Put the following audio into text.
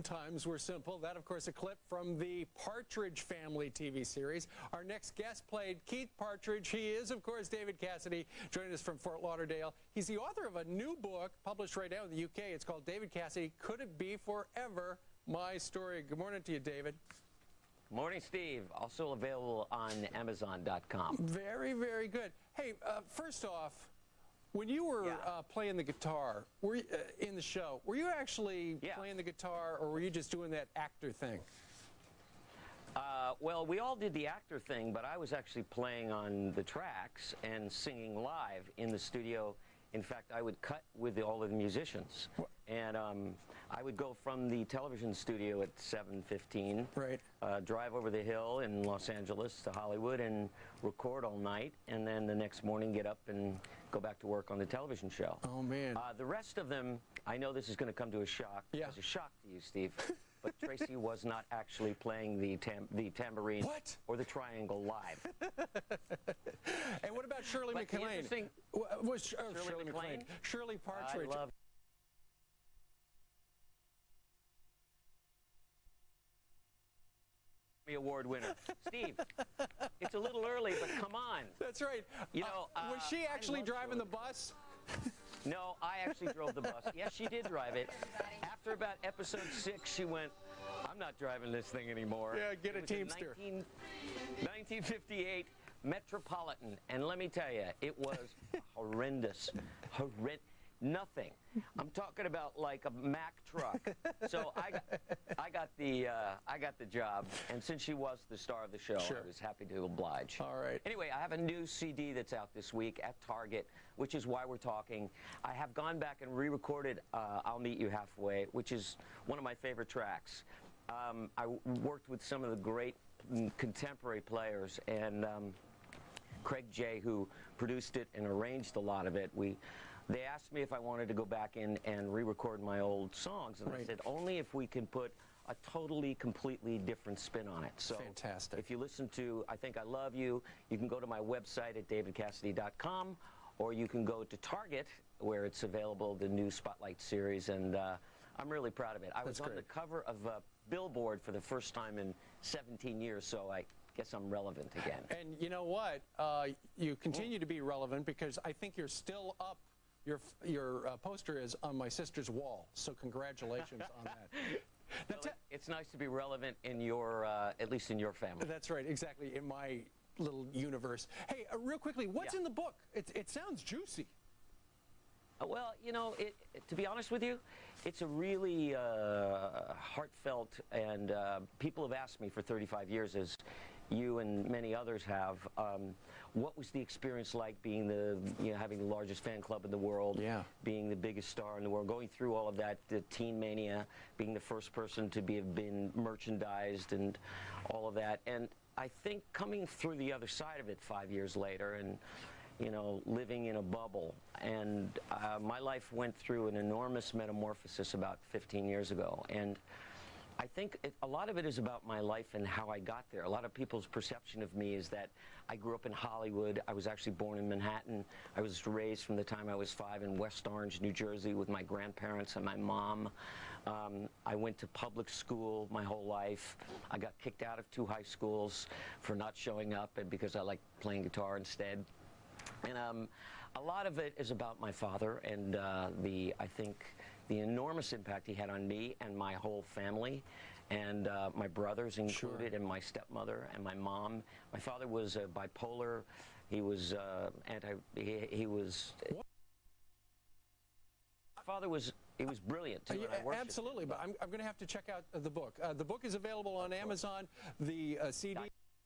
times were simple. That, of course, a clip from the Partridge Family TV series. Our next guest played Keith Partridge. He is, of course, David Cassidy, joining us from Fort Lauderdale. He's the author of a new book published right now in the UK. It's called David Cassidy, Could It Be Forever? My Story. Good morning to you, David. Good morning, Steve. Also available on Amazon.com. Very, very good. Hey, first off, when you were playing the guitar in the show, were you actually playing the guitar, or were you just doing that actor thing? Well, we all did the actor thing, but I was actually playing on the tracks and singing live in the studio. In fact, I would cut with all of the musicians. And I would go from the television studio at 7:15, drive over the hill in Los Angeles to Hollywood and record all night, and then the next morning get up and go back to work on the television show. Oh, man. The rest of them, I know this is going to come to a shock. It's a shock to you, Steve. But Tracy was not actually playing the tambourine or the triangle live. And what about Shirley MacLaine? Shirley MacLaine? Shirley Partridge. I love Award winner. Steve, it's a little early, but come on. That's right. You know, was she actually driving the bus? No, I actually drove the bus. Yes, she did drive it. After about episode 6, she went, I'm not driving this thing anymore. Yeah, get a Teamster. 1958 Metropolitan. And let me tell you, it was horrendous. Nothing. I'm talking about like a Mack truck. So I got the job, and since she was the star of the show, I was happy to oblige. All right. Anyway, I have a new CD that's out this week at Target, which is why we're talking. I have gone back and re-recorded I'll Meet You Halfway, which is one of my favorite tracks. I worked with some of the great contemporary players, and Craig J., who produced it and arranged a lot of it. They asked me if I wanted to go back in and re-record my old songs, and I said only if we can put a totally, completely different spin on it. So fantastic. If you listen to I Think I Love You, you can go to my website at davidcassidy.com, or you can go to Target, where it's available, the new Spotlight series, and I'm really proud of it. I was on the cover of Billboard for the first time in 17 years, so I guess I'm relevant again. And you know what? You continue to be relevant, because I think you're still up. Your poster is on my sister's wall, so congratulations on that. Well, it's nice to be relevant in your, at least in your family. That's right, exactly, in my little universe. Hey, real quickly, what's in the book? It sounds juicy. Well, you know, to be honest with you, it's a really heartfelt, and people have asked me for 35 years, as you and many others have, what was the experience like being having the largest fan club in the world, being the biggest star in the world, going through all of that, the teen mania, being the first person to have been merchandised and all of that. And I think coming through the other side of it 5 years later, and you know, living in a bubble, and my life went through an enormous metamorphosis about 15 years ago, and I think a lot of it is about my life and how I got there. A lot of people's perception of me is that I grew up in Hollywood. I was actually born in Manhattan. I was raised from the time I was 5 in West Orange, New Jersey, with my grandparents and my mom. I went to public school my whole life. I got kicked out of 2 high schools for not showing up, and because I liked playing guitar instead. And a lot of it is about my father, and I think the enormous impact he had on me and my whole family, and my brothers included, and my stepmother and my mom. My father was bipolar. He was he was brilliant too. Absolutely, but I'm going to have to check out the book. The book is available on Amazon. The CD.